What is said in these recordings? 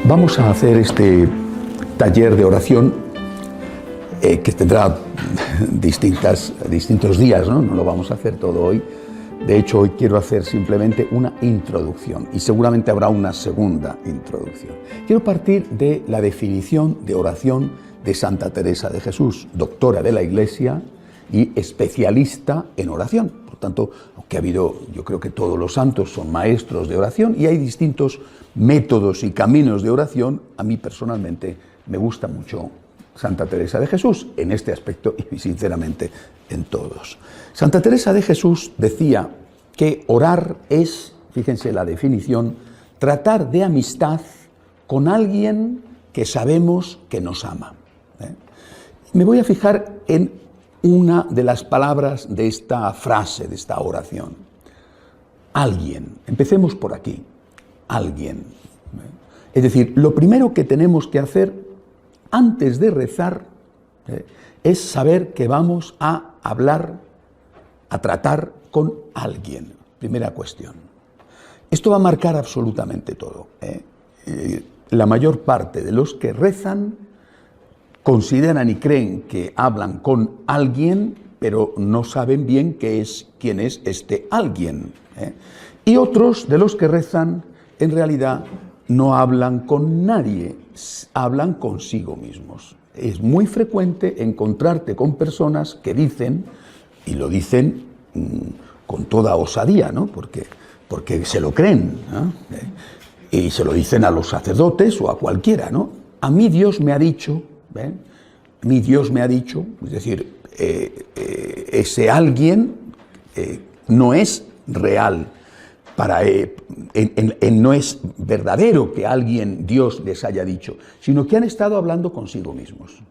Vamos a hacer este taller de oración que tendrá distintos días, ¿no? No lo vamos a hacer todo hoy. De hecho, hoy quiero hacer simplemente una introducción y seguramente habrá una segunda introducción. Quiero partir de la definición de oración de Santa Teresa de Jesús, doctora de la Iglesia y especialista en oración. Por tanto, aunque ha habido, yo creo que todos los santos son maestros de oración y hay distintos métodos y caminos de oración, a mí personalmente me gusta mucho Santa Teresa de Jesús en este aspecto y sinceramente en todos. Santa Teresa de Jesús decía que orar es, fíjense la definición, tratar de amistad con alguien que sabemos que nos ama. Me voy a fijar en una de las palabras de esta frase, de esta oración. Alguien. Empecemos por aquí. Alguien. Es decir, lo primero que tenemos que hacer antes de rezar es saber que vamos a hablar, a tratar con alguien. Primera cuestión. Esto va a marcar absolutamente todo. La mayor parte de los que rezan consideran y creen que hablan con alguien, pero no saben bien quién es este alguien. Y otros de los que rezan, en realidad, no hablan con nadie, hablan consigo mismos. Es muy frecuente encontrarte con personas que dicen, y lo dicen con toda osadía, ¿no? Porque se lo creen, ¿no? Y se lo dicen a los sacerdotes o a cualquiera, ¿no? A mí Dios me ha dicho, ¿ven? A mí Dios me ha dicho, es decir, ese alguien no es real. No es verdadero que alguien, Dios, les haya dicho, sino que han estado hablando consigo mismos.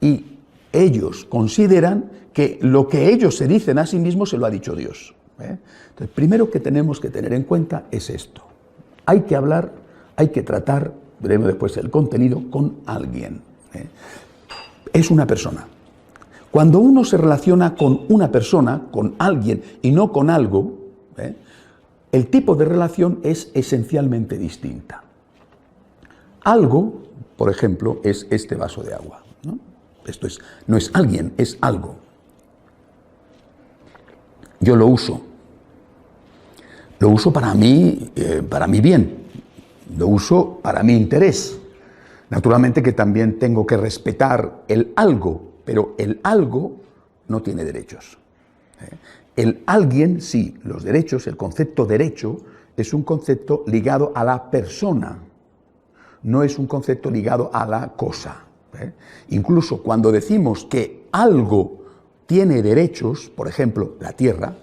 Y ellos consideran que lo que ellos se dicen a sí mismos se lo ha dicho Dios. Entonces, primero que tenemos que tener en cuenta es esto. Hay que hablar, hay que tratar, veremos después el contenido, con alguien. Es una persona. Cuando uno se relaciona con una persona, con alguien y no con algo, el tipo de relación es esencialmente distinta. Algo, por ejemplo, es este vaso de agua, ¿no? Esto no es alguien, es algo. Yo lo uso. Lo uso para mí bien. Lo uso para mi interés. Naturalmente que también tengo que respetar el algo, pero el algo no tiene derechos. El alguien, sí, los derechos, el concepto derecho es un concepto ligado a la persona, no es un concepto ligado a la cosa. Incluso cuando decimos que algo tiene derechos, por ejemplo, la tierra,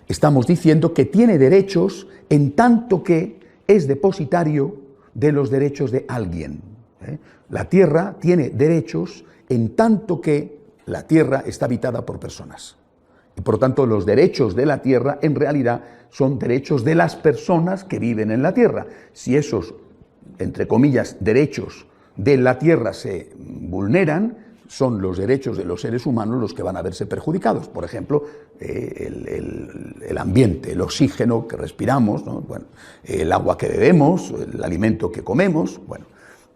estamos diciendo que tiene derechos en tanto que es depositario de los derechos de alguien. La tierra tiene derechos en tanto que la tierra está habitada por personas. Y por lo tanto, los derechos de la tierra en realidad son derechos de las personas que viven en la tierra. Si esos, entre comillas, derechos de la tierra se vulneran, son los derechos de los seres humanos los que van a verse perjudicados. Por ejemplo, el ambiente, el oxígeno que respiramos, ¿no? Bueno, el agua que bebemos, el alimento que comemos. Bueno,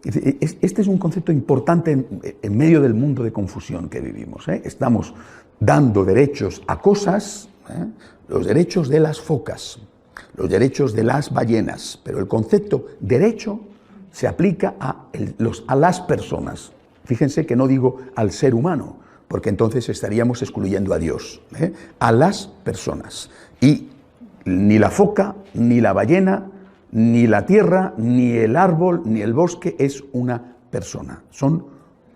este es un concepto importante en medio del mundo de confusión que vivimos. Estamos dando derechos a cosas, los derechos de las focas, los derechos de las ballenas, pero el concepto derecho se aplica a las personas. Fíjense que no digo al ser humano, porque entonces estaríamos excluyendo a Dios, a las personas. Y ni la foca, ni la ballena, ni la tierra, ni el árbol, ni el bosque es una persona, son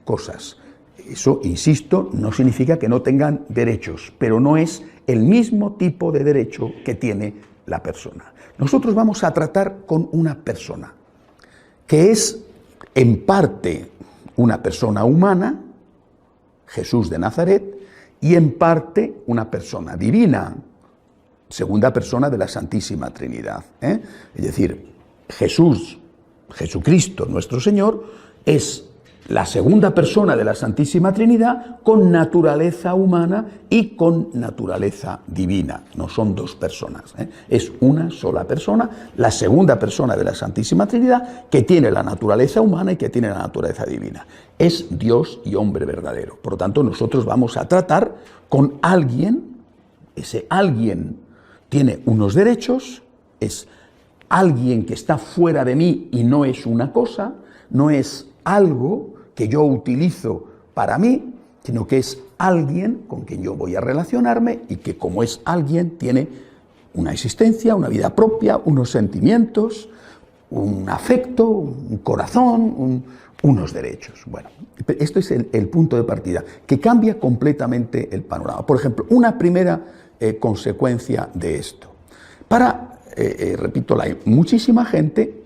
cosas. Eso, insisto, no significa que no tengan derechos, pero no es el mismo tipo de derecho que tiene la persona. Nosotros vamos a tratar con una persona, que es en parte una persona humana, Jesús de Nazaret, y en parte una persona divina, segunda persona de la Santísima Trinidad. Es decir, Jesucristo, nuestro Señor, es la segunda persona de la Santísima Trinidad con naturaleza humana y con naturaleza divina. No son dos personas, es una sola persona, la segunda persona de la Santísima Trinidad, que tiene la naturaleza humana y que tiene la naturaleza divina. Es Dios y hombre verdadero. Por lo tanto, nosotros vamos a tratar con alguien, ese alguien tiene unos derechos, es alguien que está fuera de mí y no es una cosa, no es algo que yo utilizo para mí, sino que es alguien con quien yo voy a relacionarme y que como es alguien tiene una existencia, una vida propia, unos sentimientos, un afecto, un corazón, unos derechos. Bueno, esto es el punto de partida, que cambia completamente el panorama. Por ejemplo, una primera consecuencia de esto. Repito, muchísima gente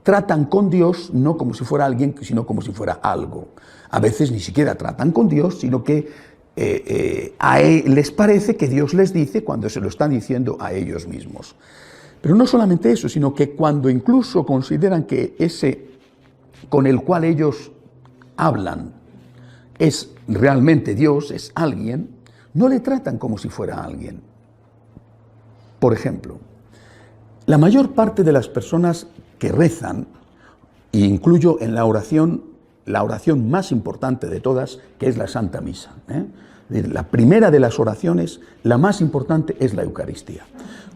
tratan con Dios no como si fuera alguien, sino como si fuera algo. A veces ni siquiera tratan con Dios, sino que les parece que Dios les dice cuando se lo están diciendo a ellos mismos. Pero no solamente eso, sino que cuando incluso consideran que ese con el cual ellos hablan es realmente Dios, es alguien, no le tratan como si fuera alguien. Por ejemplo, la mayor parte de las personas que rezan, e incluyo en la oración más importante de todas, que es la Santa Misa. La primera de las oraciones, la más importante, es la Eucaristía.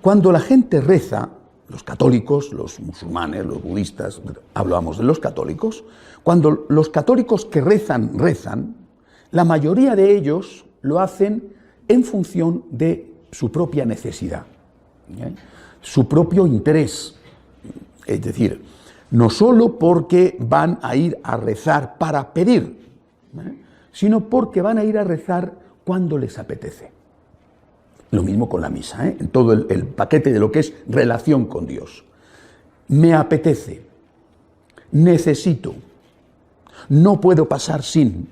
Cuando la gente reza, los católicos, los musulmanes, los budistas, hablamos de los católicos, cuando los católicos que rezan, la mayoría de ellos lo hacen en función de su propia necesidad, su propio interés. Es decir, no solo porque van a ir a rezar para pedir, sino porque van a ir a rezar cuando les apetece. Lo mismo con la misa, en todo el paquete de lo que es relación con Dios. Me apetece, necesito, no puedo pasar sin.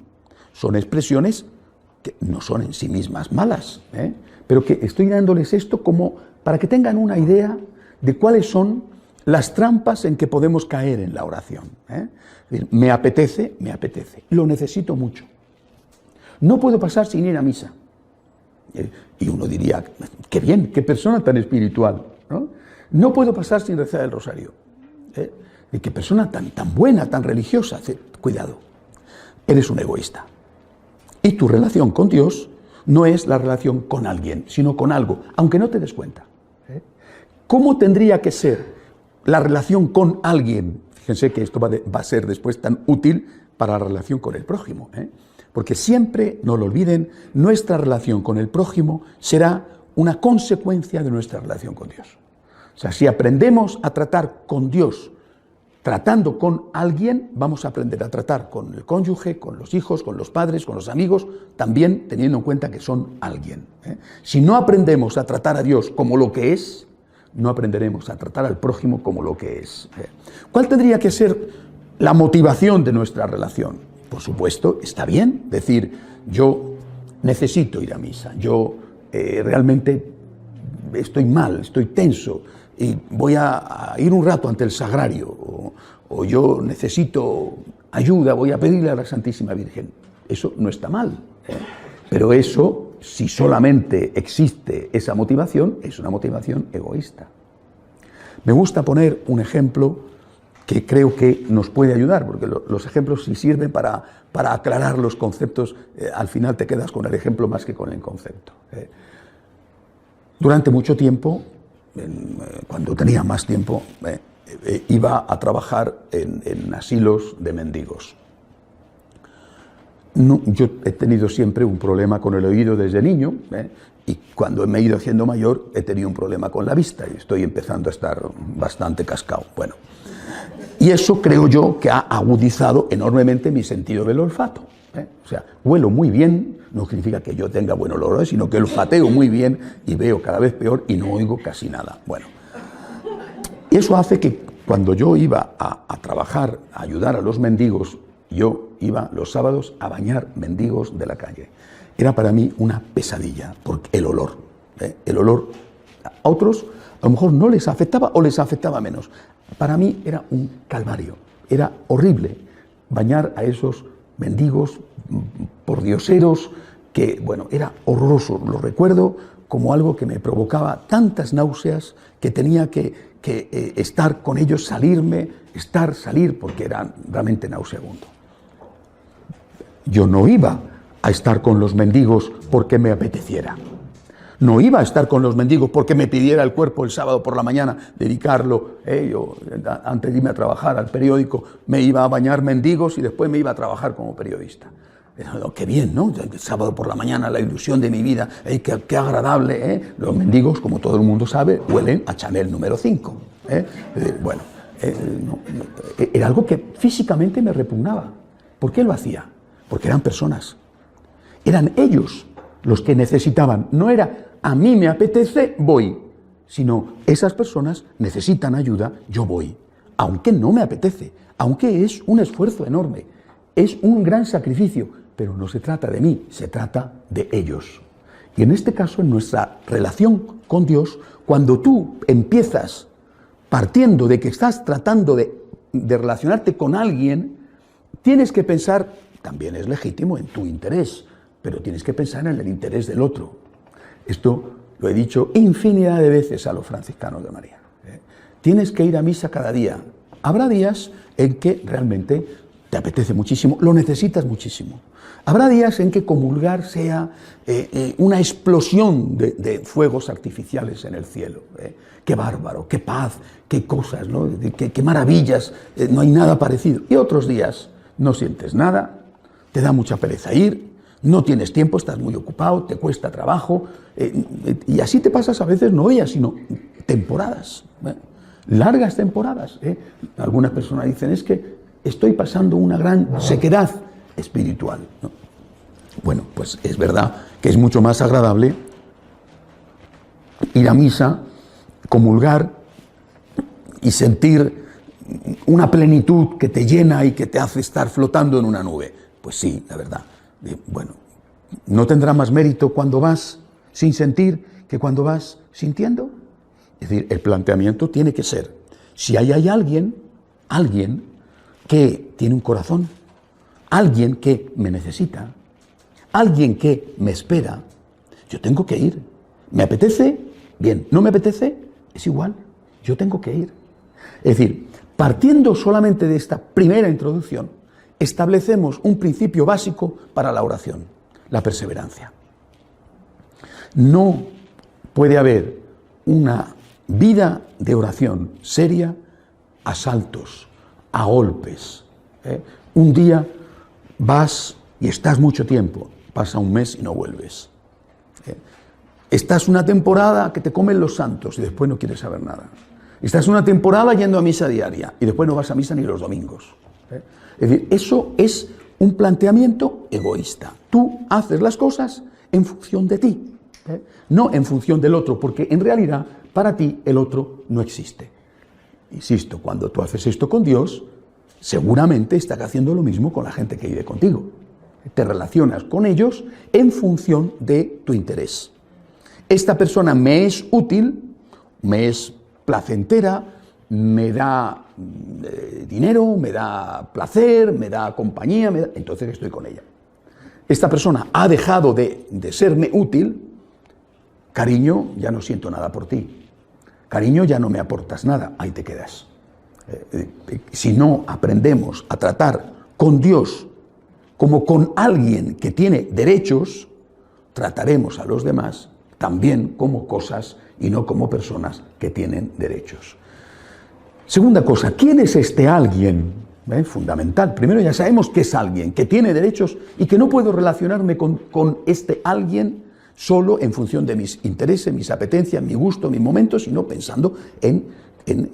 Son expresiones que no son en sí mismas malas, pero que estoy dándoles esto como para que tengan una idea de cuáles son las trampas en que podemos caer en la oración. Es decir, me apetece, lo necesito mucho. No puedo pasar sin ir a misa. Y uno diría, qué bien, qué persona tan espiritual. No puedo pasar sin rezar el rosario. Y qué persona tan buena, tan religiosa. Cuidado, eres un egoísta. Y tu relación con Dios no es la relación con alguien, sino con algo, aunque no te des cuenta. ¿Cómo tendría que ser la relación con alguien? Fíjense que esto va a ser después tan útil para la relación con el prójimo, porque siempre, no lo olviden, nuestra relación con el prójimo será una consecuencia de nuestra relación con Dios. O sea, si aprendemos a tratar con Dios tratando con alguien, vamos a aprender a tratar con el cónyuge, con los hijos, con los padres, con los amigos, también teniendo en cuenta que son alguien. Si no aprendemos a tratar a Dios como lo que es, no aprenderemos a tratar al prójimo como lo que es. ¿Cuál tendría que ser la motivación de nuestra relación? Por supuesto, está bien decir, yo necesito ir a misa, yo realmente estoy mal, estoy tenso y voy a ir un rato ante el sagrario, o yo necesito ayuda, voy a pedirle a la Santísima Virgen. Eso no está mal, pero eso, si solamente existe esa motivación, es una motivación egoísta. Me gusta poner un ejemplo que creo que nos puede ayudar, porque los ejemplos sí sirven para aclarar los conceptos. Al final te quedas con el ejemplo más que con el concepto. Durante mucho tiempo, cuando tenía más tiempo, iba a trabajar en asilos de mendigos. No, yo he tenido siempre un problema con el oído desde niño, y cuando me he ido haciendo mayor he tenido un problema con la vista y estoy empezando a estar bastante cascado. Bueno, y eso creo yo que ha agudizado enormemente mi sentido del olfato. O sea, huelo muy bien, no significa que yo tenga buen olor, sino que olfateo muy bien y veo cada vez peor y no oigo casi nada. Bueno, y eso hace que cuando yo iba a trabajar, a ayudar a los mendigos, yo iba los sábados a bañar mendigos de la calle. Era para mí una pesadilla, porque el olor a otros a lo mejor no les afectaba o les afectaba menos. Para mí era un calvario, era horrible. bañar a esos mendigos pordioseros que, bueno, era horroroso. Lo recuerdo como algo que me provocaba tantas náuseas que tenía que estar con ellos, salir, porque era realmente nauseabundo. Yo no iba a estar con los mendigos porque me apeteciera. No iba a estar con los mendigos porque me pidiera el cuerpo el sábado por la mañana, dedicarlo, yo antes de irme a trabajar al periódico, me iba a bañar mendigos y después me iba a trabajar como periodista. Pero, qué bien, ¿no? El sábado por la mañana, la ilusión de mi vida, qué agradable, ¿eh? Los mendigos, como todo el mundo sabe, huelen a Chanel número 5. Bueno, era algo que físicamente me repugnaba. ¿Por qué lo hacía? Porque eran personas. Eran ellos los que necesitaban. No era a mí me apetece, voy. Sino esas personas necesitan ayuda, yo voy. Aunque no me apetece, aunque es un esfuerzo enorme, es un gran sacrificio, pero no se trata de mí, se trata de ellos. Y en este caso, en nuestra relación con Dios, cuando tú empiezas partiendo de que estás tratando de relacionarte con alguien, tienes que pensar, también es legítimo en tu interés, pero tienes que pensar en el interés del otro. Esto lo he dicho infinidad de veces a los franciscanos de María. Tienes que ir a misa cada día. Habrá días en que realmente te apetece muchísimo, lo necesitas muchísimo. Habrá días en que comulgar sea una explosión de fuegos artificiales en el cielo. Qué bárbaro, qué paz, qué cosas, ¿no? Qué maravillas, no hay nada parecido. Y otros días no sientes nada, te da mucha pereza ir, no tienes tiempo, estás muy ocupado, te cuesta trabajo, y así te pasas a veces no días, sino temporadas, largas temporadas. Algunas personas dicen, es que estoy pasando una gran sequedad espiritual, ¿no? Bueno, pues es verdad que es mucho más agradable ir a misa, comulgar y sentir una plenitud que te llena y que te hace estar flotando en una nube. Pues sí, la verdad. Bueno, ¿no tendrá más mérito cuando vas sin sentir que cuando vas sintiendo? Es decir, el planteamiento tiene que ser, si hay alguien que tiene un corazón, alguien que me necesita, alguien que me espera, yo tengo que ir. ¿Me apetece? Bien. ¿No me apetece? Es igual, yo tengo que ir. Es decir, partiendo solamente de esta primera introducción, establecemos un principio básico para la oración, la perseverancia. No puede haber una vida de oración seria a saltos, a golpes. Un día vas y estás mucho tiempo, pasa un mes y no vuelves. Estás una temporada que te comen los santos y después no quieres saber nada. Estás una temporada yendo a misa diaria y después no vas a misa ni los domingos. Es decir, eso es un planteamiento egoísta. Tú haces las cosas en función de ti, no en función del otro, porque en realidad para ti el otro no existe. Insisto, cuando tú haces esto con Dios, seguramente estás haciendo lo mismo con la gente que vive contigo. Te relacionas con ellos en función de tu interés. Esta persona me es útil, me es placentera, me da dinero, me da placer, me da compañía, entonces estoy con ella. Esta persona ha dejado de serme útil, cariño, ya no siento nada por ti. Cariño, ya no me aportas nada, ahí te quedas. Si no aprendemos a tratar con Dios como con alguien que tiene derechos, trataremos a los demás también como cosas y no como personas que tienen derechos. Segunda cosa, ¿quién es este alguien? Fundamental. Primero ya sabemos que es alguien que tiene derechos y que no puedo relacionarme con este alguien solo en función de mis intereses, mis apetencias, mi gusto, mis momentos, sino pensando en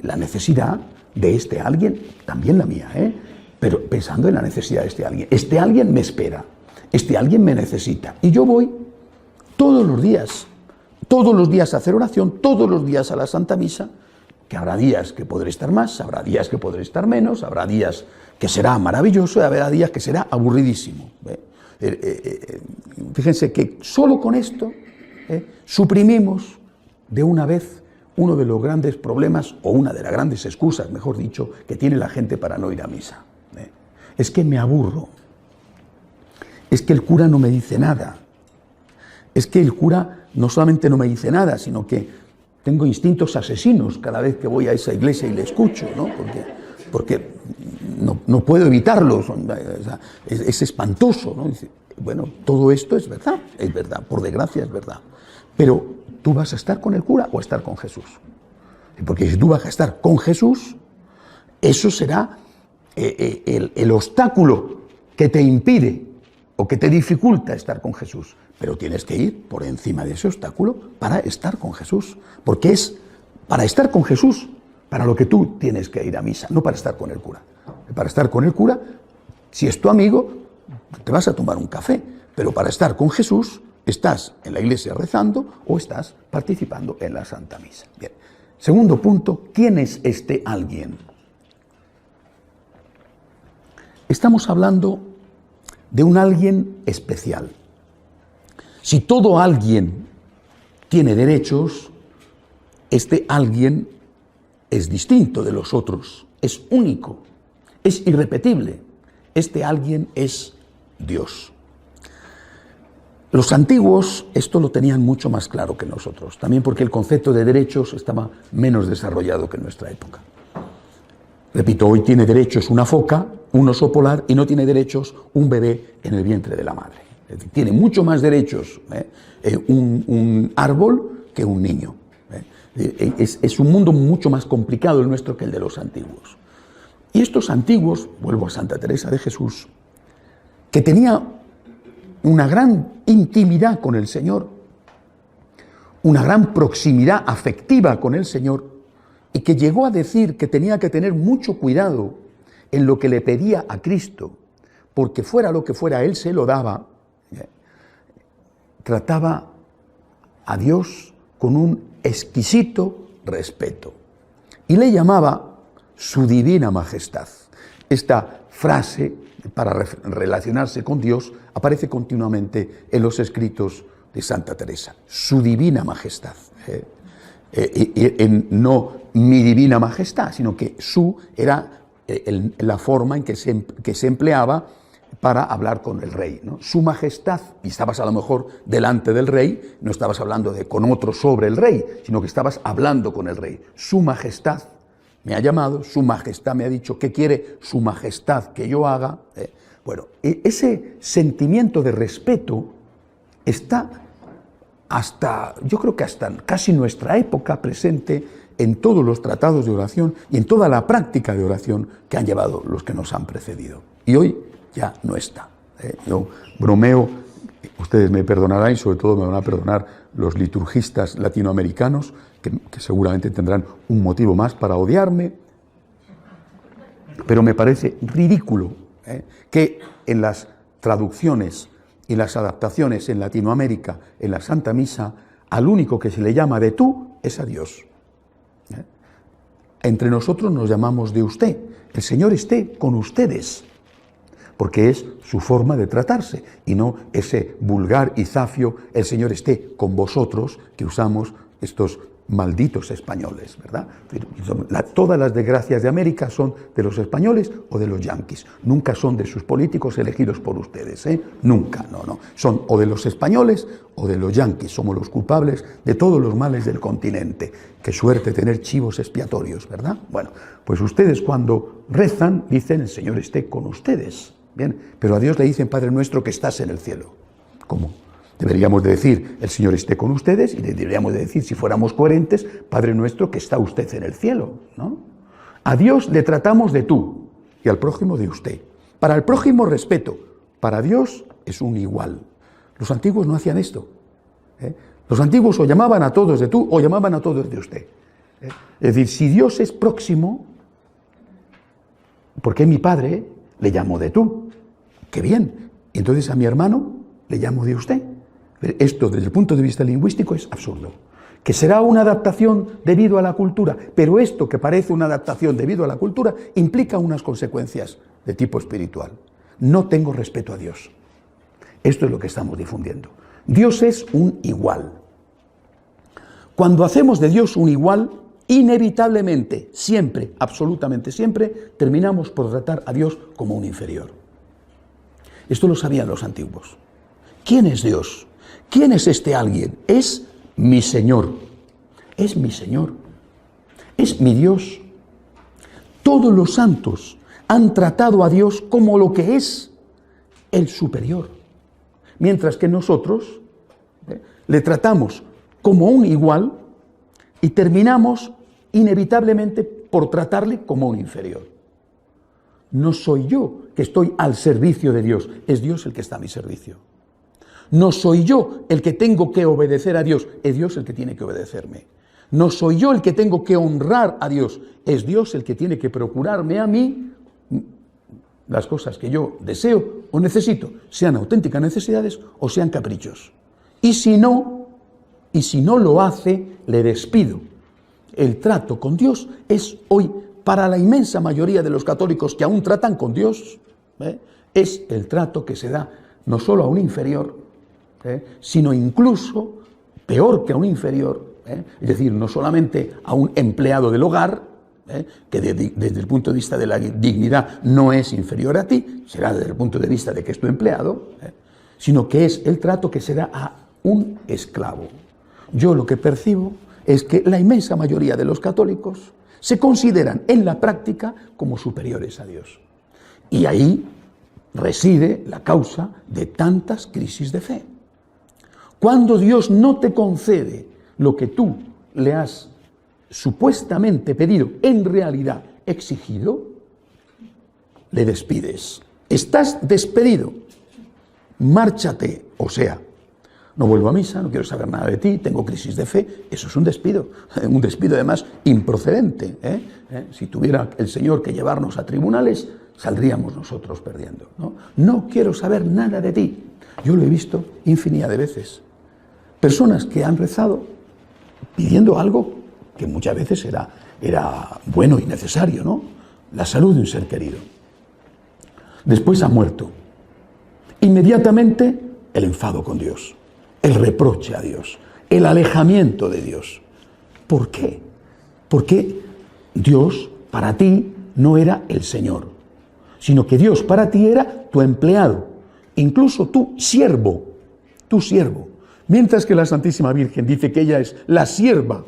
la necesidad de este alguien, también la mía, pero pensando en la necesidad de este alguien. Este alguien me espera, este alguien me necesita y yo voy todos los días a hacer oración, todos los días a la Santa Misa, que habrá días que podré estar más, habrá días que podré estar menos, habrá días que será maravilloso y habrá días que será aburridísimo. Fíjense que solo con esto suprimimos de una vez uno de los grandes problemas, o una de las grandes excusas, mejor dicho, que tiene la gente para no ir a misa. es que me aburro, es que el cura no me dice nada, es que el cura no solamente no me dice nada, sino que tengo instintos asesinos cada vez que voy a esa iglesia y le escucho, ¿no? Porque no puedo evitarlo, es espantoso, ¿no? Bueno, todo esto es verdad, por desgracia es verdad. Pero tú vas a estar con el cura o a estar con Jesús. Porque si tú vas a estar con Jesús, eso será el obstáculo que te impide o que te dificulta estar con Jesús. Pero tienes que ir por encima de ese obstáculo para estar con Jesús. Porque es para estar con Jesús para lo que tú tienes que ir a misa, no para estar con el cura. Para estar con el cura, si es tu amigo, te vas a tomar un café. Pero para estar con Jesús, estás en la iglesia rezando o estás participando en la Santa Misa. Bien. Segundo punto, ¿quién es este alguien? Estamos hablando de un alguien especial. Si todo alguien tiene derechos, este alguien es distinto de los otros, es único, es irrepetible. Este alguien es Dios. Los antiguos esto lo tenían mucho más claro que nosotros, también porque el concepto de derechos estaba menos desarrollado que en nuestra época. Repito, hoy tiene derechos una foca, un oso polar, y no tiene derechos un bebé en el vientre de la madre. Es decir, tiene mucho más derechos un árbol que un niño. Es un mundo mucho más complicado el nuestro que el de los antiguos. Y estos antiguos, vuelvo a Santa Teresa de Jesús, que tenía una gran intimidad con el Señor, una gran proximidad afectiva con el Señor, y que llegó a decir que tenía que tener mucho cuidado en lo que le pedía a Cristo, porque fuera lo que fuera, Él se lo daba, trataba a Dios con un exquisito respeto y le llamaba su divina majestad. Esta frase para relacionarse con Dios aparece continuamente en los escritos de Santa Teresa, su divina majestad. No mi divina majestad, sino que su era la forma en que se empleaba para hablar con el rey, ¿no? Su majestad, y estabas a lo mejor delante del rey, no estabas hablando con otro sobre el rey, sino que estabas hablando con el rey. Su majestad me ha llamado, su majestad me ha dicho, ¿qué quiere su majestad que yo haga? Bueno, ese sentimiento de respeto está yo creo que hasta casi nuestra época presente en todos los tratados de oración y en toda la práctica de oración que han llevado los que nos han precedido. Y hoy ya no está. Yo bromeo, ustedes me perdonarán y sobre todo me van a perdonar los liturgistas latinoamericanos, que seguramente tendrán un motivo más para odiarme, pero me parece ridículo que en las traducciones y las adaptaciones en Latinoamérica, en la Santa Misa, al único que se le llama de tú es a Dios. Entre nosotros nos llamamos de usted. El Señor esté con ustedes, porque es su forma de tratarse, y no ese vulgar y zafio, el Señor esté con vosotros, que usamos estos malditos españoles, ¿verdad? Todas las desgracias de América son de los españoles o de los yanquis, nunca son de sus políticos elegidos por ustedes, nunca, no, son o de los españoles o de los yanquis, somos los culpables de todos los males del continente. Qué suerte tener chivos expiatorios, ¿verdad? Bueno, pues ustedes cuando rezan dicen el Señor esté con ustedes, bien, pero a Dios le dicen Padre nuestro que estás en el cielo. ¿Cómo? Deberíamos de decir, el Señor esté con ustedes, y deberíamos de decir, si fuéramos coherentes, Padre nuestro que está usted en el cielo, ¿no? A Dios le tratamos de tú y al prójimo de usted. Para el prójimo respeto, para Dios es un igual. Los antiguos no hacían esto. Los antiguos o llamaban a todos de tú o llamaban a todos de usted. Es decir, si Dios es próximo, ¿por qué mi padre le llamo de tú? ¡Qué bien! Entonces a mi hermano le llamo de usted. Esto, desde el punto de vista lingüístico, es absurdo. Que será una adaptación debido a la cultura, pero esto que parece una adaptación debido a la cultura implica unas consecuencias de tipo espiritual. No tengo respeto a Dios. Esto es lo que estamos difundiendo. Dios es un igual. Cuando hacemos de Dios un igual, inevitablemente, siempre, absolutamente siempre, terminamos por tratar a Dios como un inferior. Esto lo sabían los antiguos. ¿Quién es Dios? ¿Quién es este alguien? Es mi Señor. Es mi Señor. Es mi Dios. Todos los santos han tratado a Dios como lo que es el superior, mientras que nosotros le tratamos como un igual y terminamos inevitablemente por tratarle como un inferior. No soy yo que estoy al servicio de Dios, es Dios el que está a mi servicio. No soy yo el que tengo que obedecer a Dios, es Dios el que tiene que obedecerme. No soy yo el que tengo que honrar a Dios, es Dios el que tiene que procurarme a mí las cosas que yo deseo o necesito, sean auténticas necesidades o sean caprichos. Y si no lo hace, le despido. El trato con Dios es hoy, para la inmensa mayoría de los católicos que aún tratan con Dios, es el trato que se da no solo a un inferior, sino incluso peor que a un inferior, es decir, no solamente a un empleado del hogar, que desde el punto de vista de la dignidad no es inferior a ti, será desde el punto de vista de que es tu empleado, sino que es el trato que se da a un esclavo. Yo lo que percibo es que la inmensa mayoría de los católicos se consideran en la práctica como superiores a Dios. Y ahí reside la causa de tantas crisis de fe. Cuando Dios no te concede lo que tú le has supuestamente pedido, en realidad exigido, le despides. Estás despedido. Márchate. O sea, no vuelvo a misa, no quiero saber nada de ti, tengo crisis de fe. Eso es un despido además improcedente. Si tuviera el Señor que llevarnos a tribunales, saldríamos nosotros perdiendo. No quiero saber nada de ti. Yo lo he visto infinidad de veces. Personas que han rezado pidiendo algo que muchas veces era bueno y necesario, ¿no? La salud de un ser querido. Después ha muerto. Inmediatamente el enfado con Dios, el reproche a Dios, el alejamiento de Dios. ¿Por qué? Porque Dios para ti no era el Señor, sino que Dios para ti era tu empleado, incluso tu siervo. Mientras que la Santísima Virgen dice que ella es la sierva,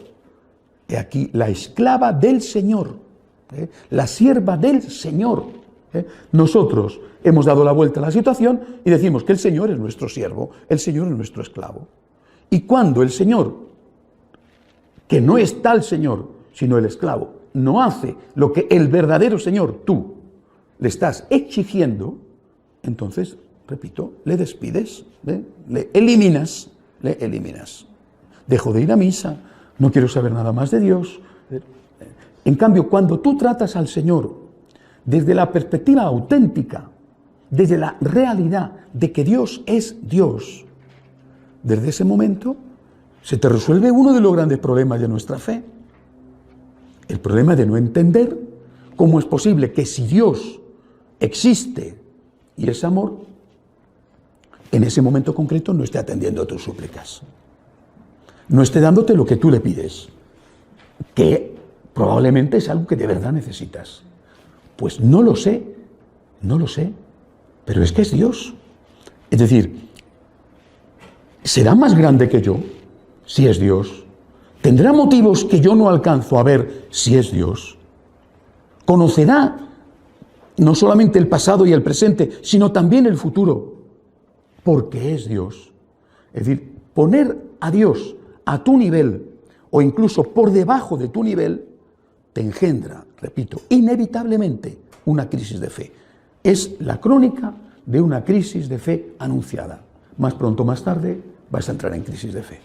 he aquí la esclava del Señor, la sierva del Señor. Nosotros hemos dado la vuelta a la situación y decimos que el Señor es nuestro siervo, el Señor es nuestro esclavo. Y cuando el Señor, que no es tal Señor, sino el esclavo, no hace lo que el verdadero Señor, tú, le estás exigiendo, entonces, repito, le despides, le eliminas. Dejo de ir a misa, no quiero saber nada más de Dios. En cambio, cuando tú tratas al Señor desde la perspectiva auténtica, desde la realidad de que Dios es Dios, desde ese momento se te resuelve uno de los grandes problemas de nuestra fe. El problema de no entender cómo es posible que si Dios existe y es amor, en ese momento concreto no esté atendiendo a tus súplicas, no esté dándote lo que tú le pides, que probablemente es algo que de verdad necesitas. Pues no lo sé, pero es que es Dios. Es decir, ¿será más grande que yo si es Dios? ¿Tendrá motivos que yo no alcanzo a ver si es Dios? ¿Conocerá no solamente el pasado y el presente, sino también el futuro? Porque es Dios. Es decir, poner a Dios a tu nivel o incluso por debajo de tu nivel te engendra, repito, inevitablemente una crisis de fe. Es la crónica de una crisis de fe anunciada. Más pronto o más tarde vas a entrar en crisis de fe.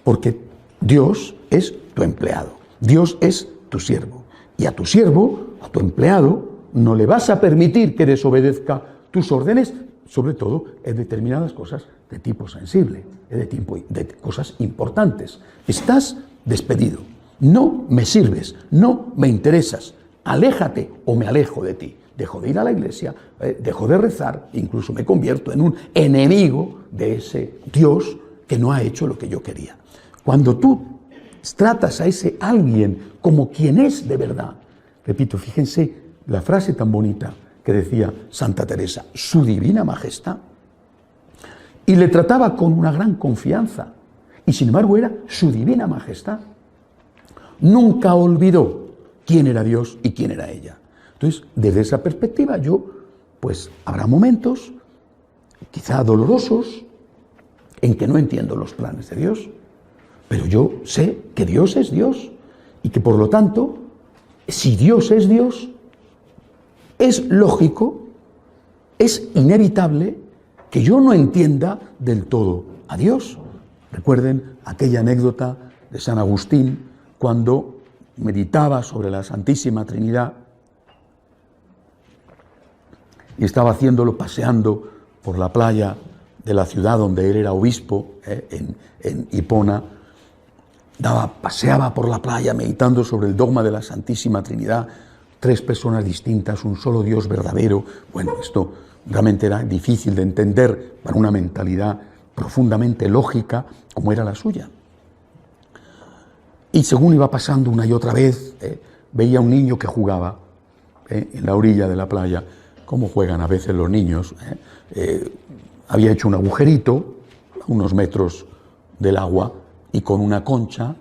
Porque Dios es tu empleado, Dios es tu siervo. Y a tu siervo, a tu empleado, no le vas a permitir que desobedezca tus órdenes, sobre todo en determinadas cosas de tipo sensible, de cosas importantes. Estás despedido. No me sirves, no me interesas. Aléjate o me alejo de ti. Dejo de ir a la iglesia, dejo de rezar, incluso me convierto en un enemigo de ese Dios que no ha hecho lo que yo quería. Cuando tú tratas a ese alguien como quien es de verdad. Repito, fíjense la frase tan bonita que decía Santa Teresa, su divina majestad. Y le trataba con una gran confianza. Y sin embargo era su divina majestad. Nunca olvidó quién era Dios y quién era ella. Entonces, desde esa perspectiva, pues habrá momentos, quizá dolorosos, en que no entiendo los planes de Dios. Pero yo sé que Dios es Dios y que por lo tanto, si Dios es Dios, es lógico, es inevitable que yo no entienda del todo a Dios. Recuerden aquella anécdota de San Agustín cuando meditaba sobre la Santísima Trinidad y estaba haciéndolo paseando por la playa de la ciudad donde él era obispo, en Hipona. Paseaba por la playa meditando sobre el dogma de la Santísima Trinidad, 3 personas distintas, un solo Dios verdadero. Bueno, esto realmente era difícil de entender para una mentalidad profundamente lógica como era la suya. Y según iba pasando una y otra vez, veía a un niño que jugaba en la orilla de la playa, como juegan a veces los niños. Había hecho un agujerito a unos metros del agua y con una concha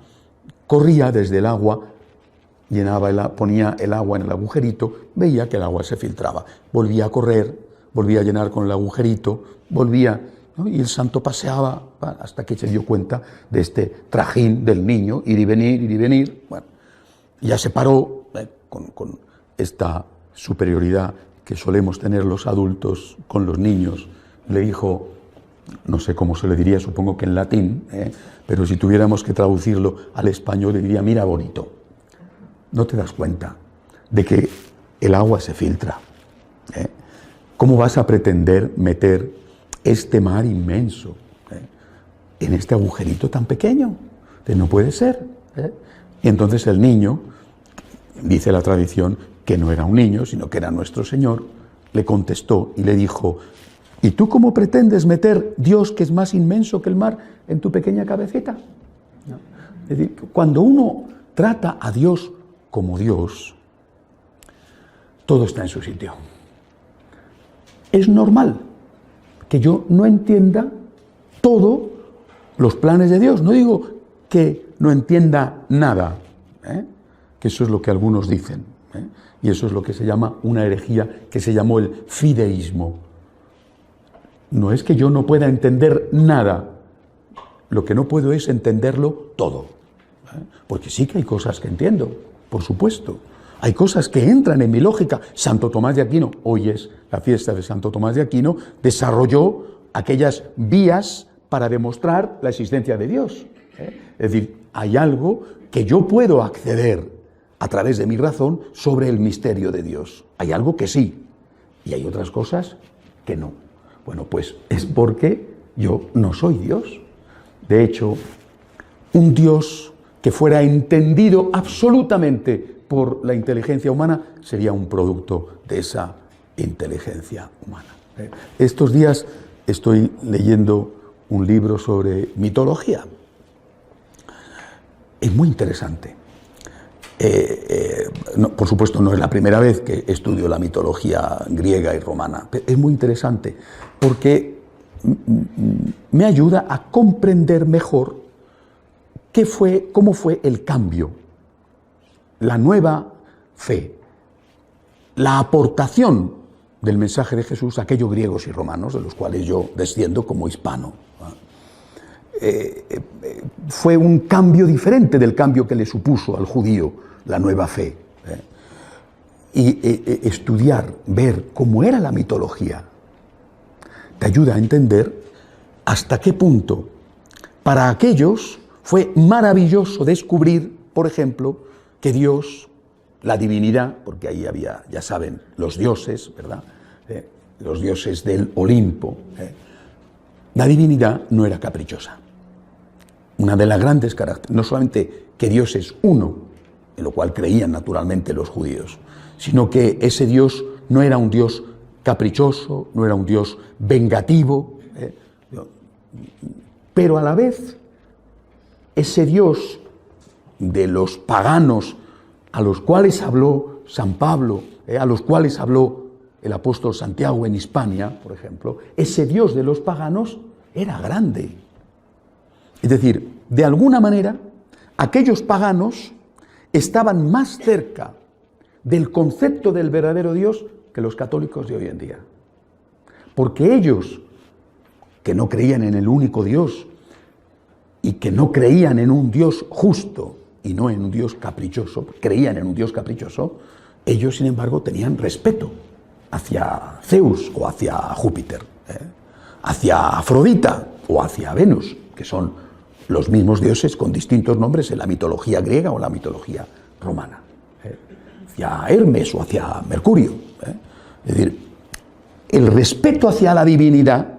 corría desde el agua, ponía el agua en el agujerito, veía que el agua se filtraba, volvía a correr, volvía a llenar con el agujerito, volvía, ¿no? Y el santo paseaba hasta que se dio cuenta de este trajín del niño, ir y venir. Bueno, ya se paró con esta superioridad que solemos tener los adultos con los niños. Le dijo, no sé cómo se le diría, supongo que en latín, pero si tuviéramos que traducirlo al español le diría, mira bonito, ¿no te das cuenta de que el agua se filtra? ¿Cómo vas a pretender meter este mar inmenso en este agujerito tan pequeño? No puede ser. Y entonces el niño, dice la tradición, que no era un niño, sino que era nuestro Señor, le contestó y le dijo, ¿y tú cómo pretendes meter Dios, que es más inmenso que el mar, en tu pequeña cabecita? ¿No? Es decir, cuando uno trata a Dios como Dios, todo está en su sitio. Es normal que yo no entienda todos los planes de Dios. No digo que no entienda nada, que eso es lo que algunos dicen, y eso es lo que se llama una herejía que se llamó el fideísmo. No es que yo no pueda entender nada, lo que no puedo es entenderlo todo. Porque sí que hay cosas que entiendo, por supuesto. Hay cosas que entran en mi lógica. Santo Tomás de Aquino, hoy es la fiesta de Santo Tomás de Aquino, desarrolló aquellas vías para demostrar la existencia de Dios. Es decir, hay algo que yo puedo acceder a través de mi razón sobre el misterio de Dios. Hay algo que sí, y hay otras cosas que no. Bueno, pues es porque yo no soy Dios. De hecho, un Dios que fuera entendido absolutamente por la inteligencia humana sería un producto de esa inteligencia humana. Estos días estoy leyendo un libro sobre mitología. Es muy interesante. Por supuesto, no es la primera vez que estudio la mitología griega y romana. Es muy interesante porque me ayuda a comprender mejor cómo fue el cambio, la nueva fe, la aportación del mensaje de Jesús a aquellos griegos y romanos, de los cuales yo desciendo como hispano. Fue un cambio diferente del cambio que le supuso al judío la nueva fe. Y estudiar, ver cómo era la mitología, te ayuda a entender hasta qué punto para aquellos fue maravilloso descubrir, por ejemplo, que Dios, la divinidad, porque ahí había, ya saben, los dioses, ¿verdad? Los dioses del Olimpo. La divinidad no era caprichosa. Una de las grandes características, no solamente que Dios es uno, en lo cual creían naturalmente los judíos, sino que ese Dios no era un Dios caprichoso, no era un Dios vengativo, pero a la vez ese Dios de los paganos a los cuales habló San Pablo, a los cuales habló el apóstol Santiago en Hispania, por ejemplo, ese Dios de los paganos era grande. Es decir, de alguna manera, aquellos paganos estaban más cerca del concepto del verdadero Dios que los católicos de hoy en día. Porque ellos, que no creían en el único Dios y que no creían en un Dios justo y no en un Dios caprichoso, creían en un Dios caprichoso, ellos, sin embargo, tenían respeto hacia Zeus o hacia Júpiter, hacia Afrodita o hacia Venus, que son los mismos dioses con distintos nombres en la mitología griega o la mitología romana, hacia Hermes o hacia Mercurio. Es decir, el respeto hacia la divinidad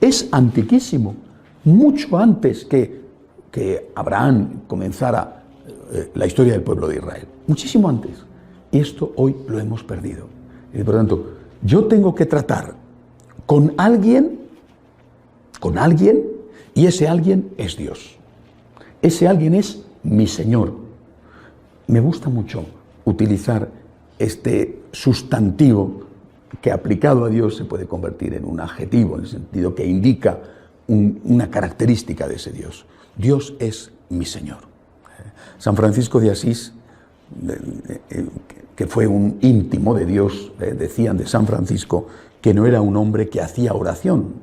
es antiquísimo, mucho antes que Abraham comenzara la historia del pueblo de Israel, muchísimo antes. Y esto hoy lo hemos perdido. Y por lo tanto, yo tengo que tratar con alguien, y ese alguien es Dios. Ese alguien es mi Señor. Me gusta mucho utilizar este sustantivo que aplicado a Dios se puede convertir en un adjetivo, en el sentido que indica una característica de ese Dios. Dios es mi Señor. San Francisco de Asís, que fue un íntimo de Dios, decían de San Francisco que no era un hombre que hacía oración,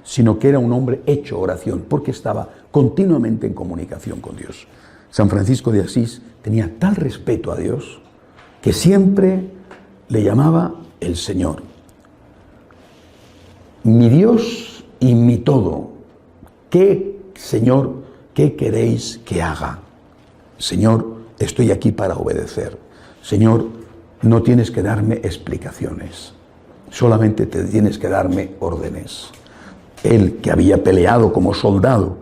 sino que era un hombre hecho oración, porque estaba continuamente en comunicación con Dios. San Francisco de Asís tenía tal respeto a Dios que siempre le llamaba el Señor. Mi Dios y mi todo. Señor, ¿qué queréis que haga? Señor, estoy aquí para obedecer. Señor, no tienes que darme explicaciones, solamente te tienes que darme órdenes. Él, que había peleado como soldado,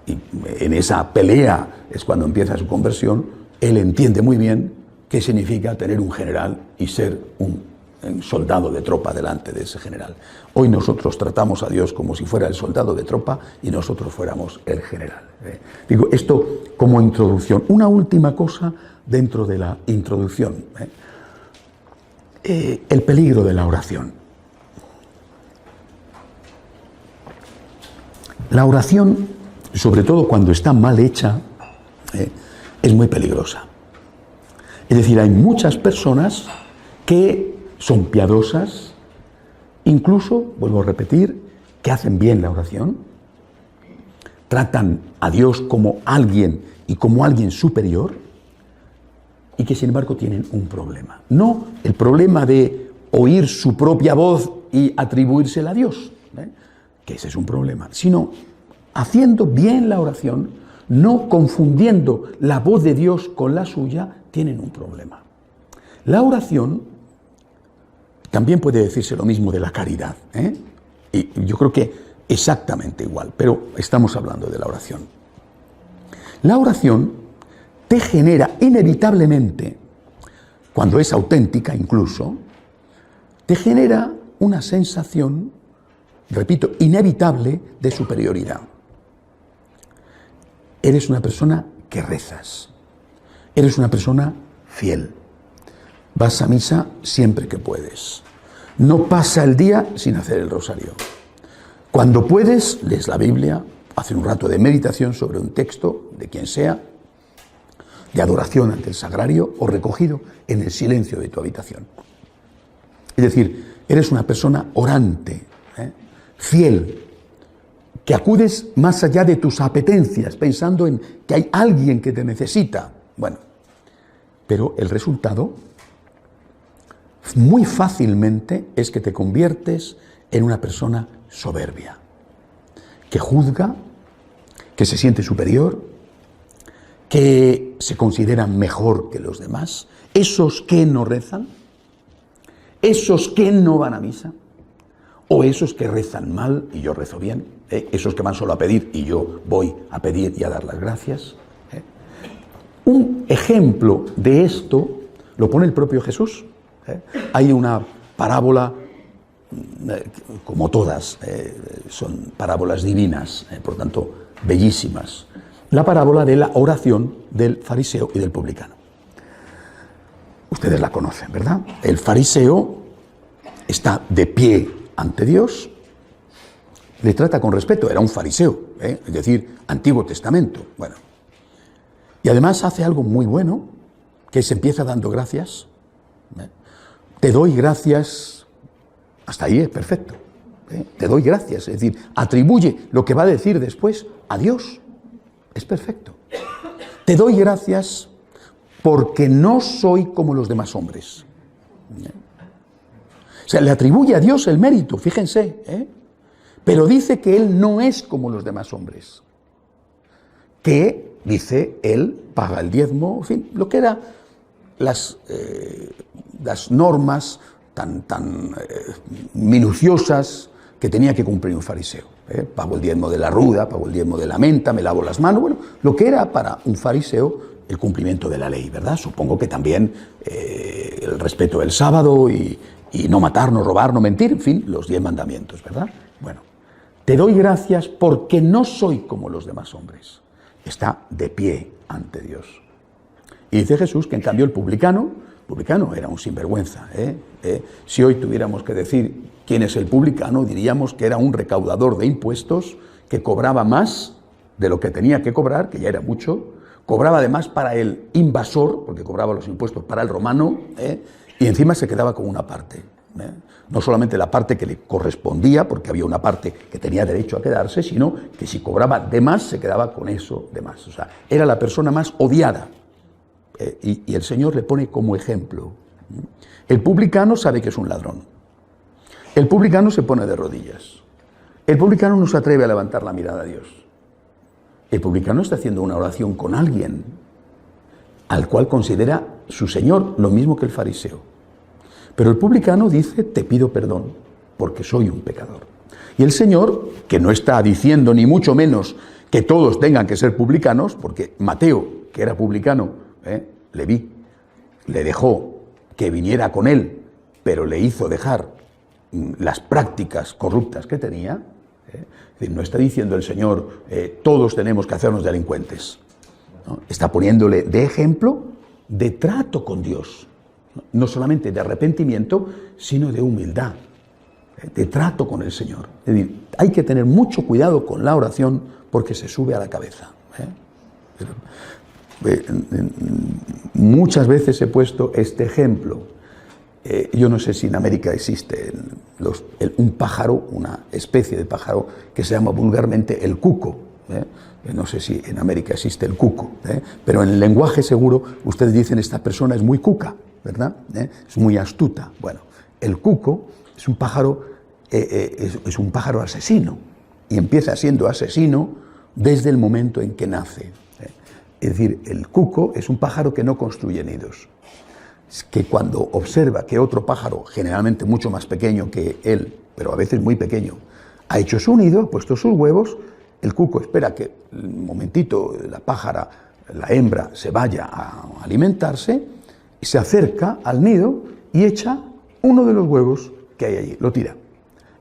y en esa pelea es cuando empieza su conversión, él entiende muy bien qué significa tener un general y ser un soldado de tropa delante de ese general. Hoy nosotros tratamos a Dios como si fuera el soldado de tropa y nosotros fuéramos el general. Digo esto como introducción. Una última cosa dentro de la introducción. El peligro de la oración. La oración, sobre todo cuando está mal hecha, es muy peligrosa. Es decir, hay muchas personas que son piadosas, incluso, vuelvo a repetir, que hacen bien la oración, tratan a Dios como alguien y como alguien superior, y que sin embargo tienen un problema. No el problema de oír su propia voz y atribuírsela a Dios, que ese es un problema, sino haciendo bien la oración, no confundiendo la voz de Dios con la suya, tienen un problema. La oración también puede decirse lo mismo de la caridad, y yo creo que exactamente igual, pero estamos hablando de la oración. La oración te genera inevitablemente, cuando es auténtica incluso, te genera una sensación, repito, inevitable de superioridad. Eres una persona que rezas, eres una persona fiel, vas a misa siempre que puedes, no pasa el día sin hacer el rosario. Cuando puedes, lees la Biblia, haces un rato de meditación sobre un texto de quien sea, de adoración ante el sagrario o recogido en el silencio de tu habitación. Es decir, eres una persona orante, fiel, que acudes más allá de tus apetencias, pensando en que hay alguien que te necesita. Bueno, pero el resultado muy fácilmente es que te conviertes en una persona soberbia, que juzga, que se siente superior, que se considera mejor que los demás, esos que no rezan, esos que no van a misa, o esos que rezan mal y yo rezo bien, esos que van solo a pedir y yo voy a pedir y a dar las gracias. Un ejemplo de esto lo pone el propio Jesús. Hay una parábola, como todas, son parábolas divinas, por tanto, bellísimas, la parábola de la oración del fariseo y del publicano. Ustedes la conocen, ¿verdad? El fariseo está de pie ante Dios, le trata con respeto, era un fariseo, es decir, Antiguo Testamento. Bueno, y además hace algo muy bueno, que se empieza dando gracias. Te doy gracias, hasta ahí es perfecto. Te doy gracias, es decir, atribuye lo que va a decir después a Dios. Es perfecto. Te doy gracias porque no soy como los demás hombres. O sea, le atribuye a Dios el mérito, fíjense, pero dice que él no es como los demás hombres. Que, dice, él paga el diezmo, en fin, lo que eran las normas tan minuciosas que tenía que cumplir un fariseo. Pago el diezmo de la ruda, pago el diezmo de la menta, me lavo las manos. Bueno, lo que era para un fariseo el cumplimiento de la ley, ¿verdad? Supongo que también el respeto del sábado y no matar, no robar, no mentir, en fin, los 10 mandamientos, ¿verdad? Bueno, te doy gracias porque no soy como los demás hombres. Está de pie ante Dios. Y dice Jesús que en cambio el publicano era un sinvergüenza. Si hoy tuviéramos que decir quién es el publicano, diríamos que era un recaudador de impuestos que cobraba más de lo que tenía que cobrar, que ya era mucho, cobraba además para el invasor, porque cobraba los impuestos para el romano, y encima se quedaba con una parte. No solamente la parte que le correspondía, porque había una parte que tenía derecho a quedarse, sino que si cobraba de más, se quedaba con eso de más. O sea, era la persona más odiada. Y el Señor le pone como ejemplo. El publicano sabe que es un ladrón. El publicano se pone de rodillas. El publicano no se atreve a levantar la mirada a Dios. El publicano está haciendo una oración con alguien al cual considera su Señor, lo mismo que el fariseo. Pero el publicano dice, te pido perdón, porque soy un pecador. Y el Señor, que no está diciendo ni mucho menos que todos tengan que ser publicanos, porque Mateo, que era publicano, Leví, le dejó que viniera con él, pero le hizo dejar las prácticas corruptas que tenía. Es decir, no está diciendo el Señor, todos tenemos que hacernos delincuentes. ¿No? Está poniéndole de ejemplo de trato con Dios. No solamente de arrepentimiento, sino de humildad, de trato con el Señor. Es decir, hay que tener mucho cuidado con la oración porque se sube a la cabeza. Muchas veces he puesto este ejemplo. Yo no sé si en América existe un pájaro, una especie de pájaro que se llama vulgarmente el cuco. No sé si en América existe el cuco, pero en el lenguaje seguro ustedes dicen esta persona es muy cuca, ¿verdad? Es muy astuta. Bueno, el cuco es un pájaro, es un pájaro asesino y empieza siendo asesino desde el momento en que nace. Es decir, el cuco es un pájaro que no construye nidos. Es que cuando observa que otro pájaro, generalmente mucho más pequeño que él, pero a veces muy pequeño, ha hecho su nido, ha puesto sus huevos, el cuco espera que un momentito la pájara, la hembra, se vaya a alimentarse, y se acerca al nido y echa uno de los huevos que hay allí, lo tira,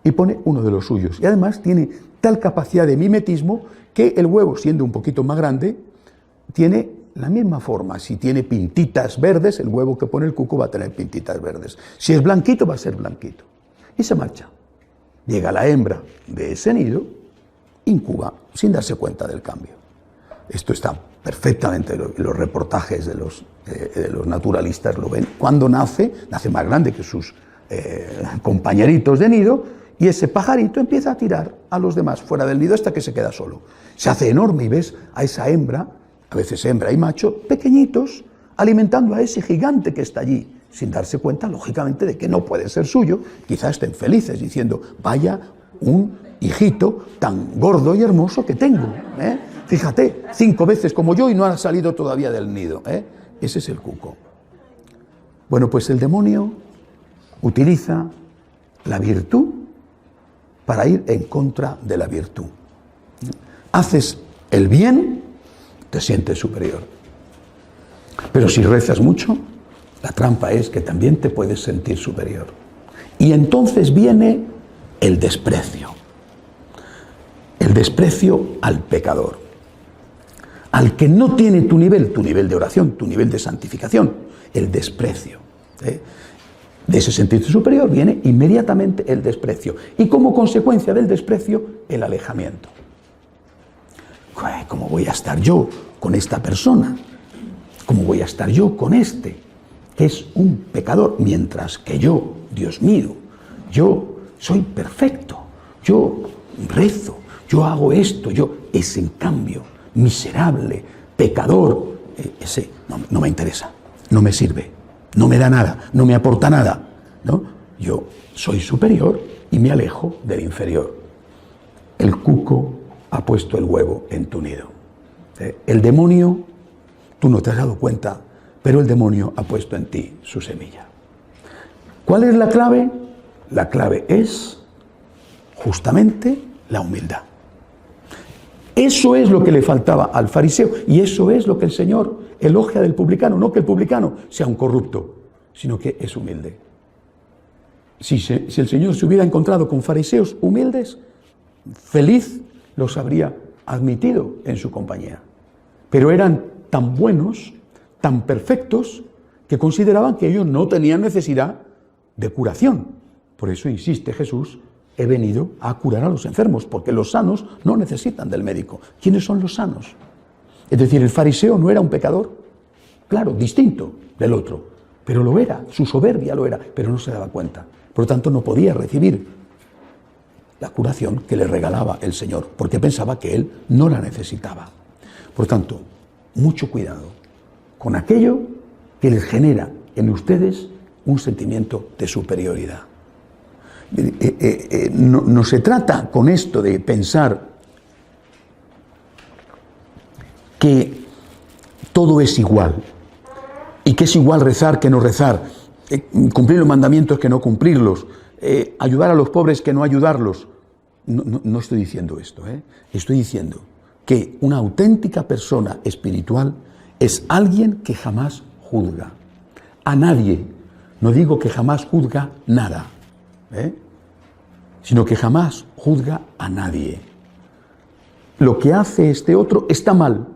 y pone uno de los suyos. Y además tiene tal capacidad de mimetismo que el huevo, siendo un poquito más grande, tiene la misma forma. Si tiene pintitas verdes, el huevo que pone el cuco va a tener pintitas verdes. Si es blanquito, va a ser blanquito. Y se marcha. Llega la hembra de ese nido, incuba, sin darse cuenta del cambio. Esto está perfectamente, los reportajes de los naturalistas lo ven. Cuando nace más grande que sus compañeritos de nido, y ese pajarito empieza a tirar a los demás fuera del nido hasta que se queda solo. Se hace enorme y ves a esa hembra, a veces hembra y macho, pequeñitos, alimentando a ese gigante que está allí, sin darse cuenta, lógicamente, de que no puede ser suyo. Quizás estén felices diciendo, vaya un hijito tan gordo y hermoso que tengo. Fíjate, 5 veces como yo y no ha salido todavía del nido. Ese es el cuco. Bueno, pues el demonio utiliza la virtud para ir en contra de la virtud. Haces el bien, te sientes superior. Pero si rezas mucho, la trampa es que también te puedes sentir superior. Y entonces viene el desprecio. El desprecio al pecador. al que no tiene tu nivel de oración, tu nivel de santificación, el desprecio. De ese sentirse superior viene inmediatamente el desprecio. Y como consecuencia del desprecio, el alejamiento. ¿Cómo voy a estar yo con esta persona? ¿Cómo voy a estar yo con este, que es un pecador? Mientras que yo, Dios mío, yo soy perfecto, yo rezo, yo hago esto, ese en cambio, miserable, pecador, ese no me interesa, no me sirve, no me da nada, no me aporta nada, ¿no? Yo soy superior y me alejo del inferior. El cuco ha puesto el huevo en tu nido. El demonio, tú no te has dado cuenta, pero el demonio ha puesto en ti su semilla. ¿Cuál es la clave? La clave es justamente la humildad. Eso es lo que le faltaba al fariseo y eso es lo que el Señor elogia del publicano. No que el publicano sea un corrupto, sino que es humilde. Si el Señor se hubiera encontrado con fariseos humildes, feliz los habría admitido en su compañía. Pero eran tan buenos, tan perfectos, que consideraban que ellos no tenían necesidad de curación. Por eso insiste Jesús: he venido a curar a los enfermos, porque los sanos no necesitan del médico. ¿Quiénes son los sanos? Es decir, el fariseo no era un pecador, claro, distinto del otro, pero lo era, su soberbia lo era, pero no se daba cuenta. Por lo tanto, no podía recibir la curación que le regalaba el Señor, porque pensaba que él no la necesitaba. Por tanto, mucho cuidado con aquello que les genera en ustedes un sentimiento de superioridad. No se trata con esto de pensar que todo es igual y que es igual rezar que no rezar, cumplir los mandamientos que no cumplirlos, ayudar a los pobres que no ayudarlos. No estoy diciendo esto, estoy diciendo que una auténtica persona espiritual es alguien que jamás juzga a nadie. No digo que jamás juzga nada, sino que jamás juzga a nadie. Lo que hace este otro está mal,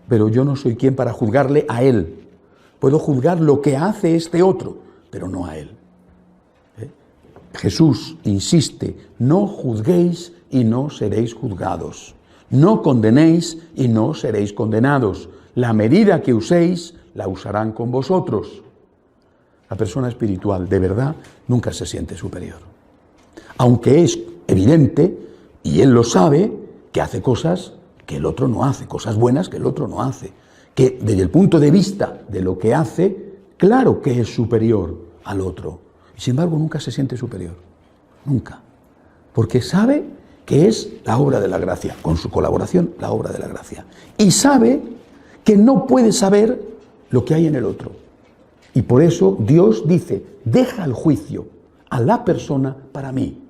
pero yo no soy quien para juzgarle a él. Puedo juzgar lo que hace este otro, pero no a él. Jesús insiste: no juzguéis y no seréis juzgados. No condenéis y no seréis condenados. La medida que uséis, la usarán con vosotros. La persona espiritual, de verdad, nunca se siente superior. Aunque es evidente, y él lo sabe, que hace cosas que el otro no hace, cosas buenas que el otro no hace. Que desde el punto de vista de lo que hace, claro que es superior al otro. Sin embargo, nunca se siente superior. Nunca. Porque sabe que es la obra de la gracia, con su colaboración, la obra de la gracia. Y sabe que no puede saber lo que hay en el otro. Y por eso Dios dice: deja el juicio a la persona para mí.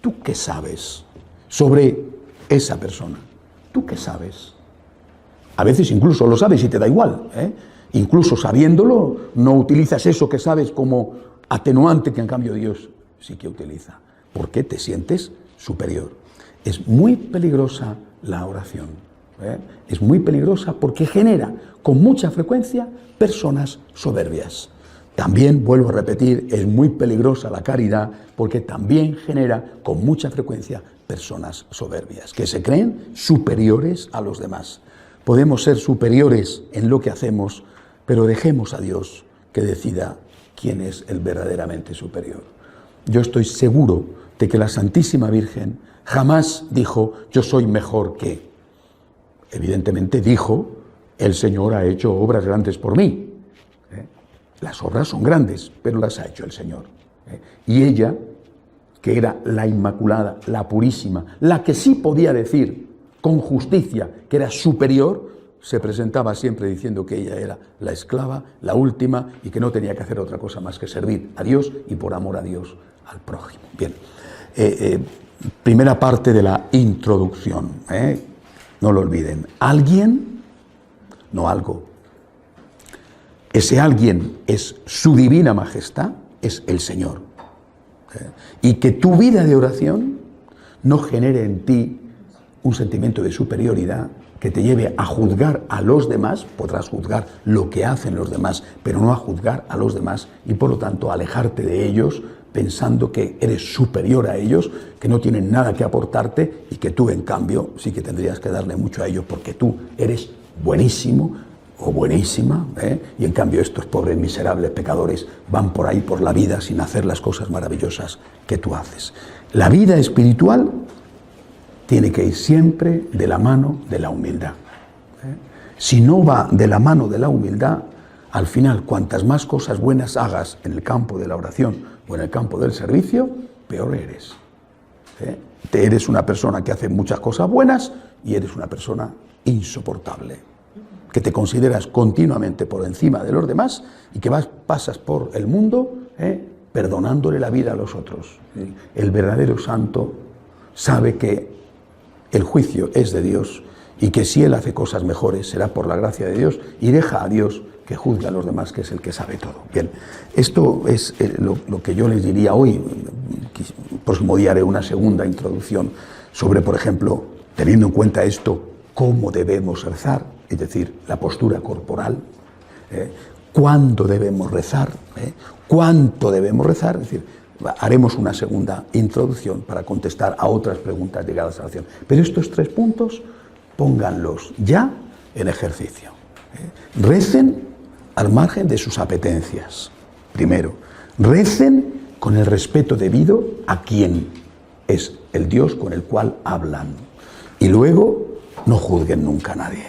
¿Tú qué sabes sobre esa persona? ¿Tú qué sabes? A veces incluso lo sabes y te da igual, Incluso sabiéndolo, no utilizas eso que sabes como atenuante que en cambio Dios sí que utiliza. ¿Por qué te sientes superior? Es muy peligrosa la oración. Es muy peligrosa porque genera con mucha frecuencia personas soberbias. También, vuelvo a repetir, es muy peligrosa la caridad porque también genera con mucha frecuencia personas soberbias, que se creen superiores a los demás. Podemos ser superiores en lo que hacemos, pero dejemos a Dios que decida quién es el verdaderamente superior. Yo estoy seguro de que la Santísima Virgen jamás dijo: yo soy mejor que. Evidentemente dijo: el Señor ha hecho obras grandes por mí. Las obras son grandes, pero las ha hecho el Señor. Y ella, que era la Inmaculada, la Purísima, la que sí podía decir con justicia que era superior, se presentaba siempre diciendo que ella era la esclava, la última, y que no tenía que hacer otra cosa más que servir a Dios y por amor a Dios al prójimo. Bien, primera parte de la introducción, no lo olviden. Alguien, no algo. Ese alguien es su divina majestad, es el Señor. Y que tu vida de oración no genere en ti un sentimiento de superioridad que te lleve a juzgar a los demás, podrás juzgar lo que hacen los demás, pero no a juzgar a los demás y por lo tanto alejarte de ellos pensando que eres superior a ellos, que no tienen nada que aportarte y que tú en cambio sí que tendrías que darle mucho a ellos porque tú eres buenísimo o buenísima, y en cambio estos pobres miserables pecadores van por ahí por la vida sin hacer las cosas maravillosas que tú haces. La vida espiritual tiene que ir siempre de la mano de la humildad. Si no va de la mano de la humildad, al final, cuantas más cosas buenas hagas en el campo de la oración o en el campo del servicio, peor eres. Eres una persona que hace muchas cosas buenas y eres una persona insoportable, que te consideras continuamente por encima de los demás y que pasas por el mundo perdonándole la vida a los otros. El verdadero santo sabe que el juicio es de Dios y que si él hace cosas mejores será por la gracia de Dios y deja a Dios que juzgue a los demás, que es el que sabe todo. Bien, esto es lo que yo les diría hoy. El próximo día haré una segunda introducción sobre, por ejemplo, teniendo en cuenta esto, cómo debemos rezar, es decir, la postura corporal, cuándo debemos rezar, cuánto debemos rezar, es decir, haremos una segunda introducción para contestar a otras preguntas ligadas a la oración. Pero estos 3 puntos, pónganlos ya en ejercicio. Recen al margen de sus apetencias. Primero, recen con el respeto debido a quien es el Dios con el cual hablan. Y luego, no juzguen nunca a nadie.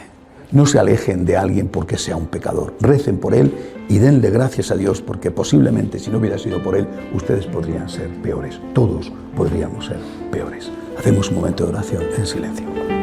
No se alejen de alguien porque sea un pecador. Recen por él y denle gracias a Dios porque posiblemente si no hubiera sido por él, ustedes podrían ser peores. Todos podríamos ser peores. Hacemos un momento de oración en silencio.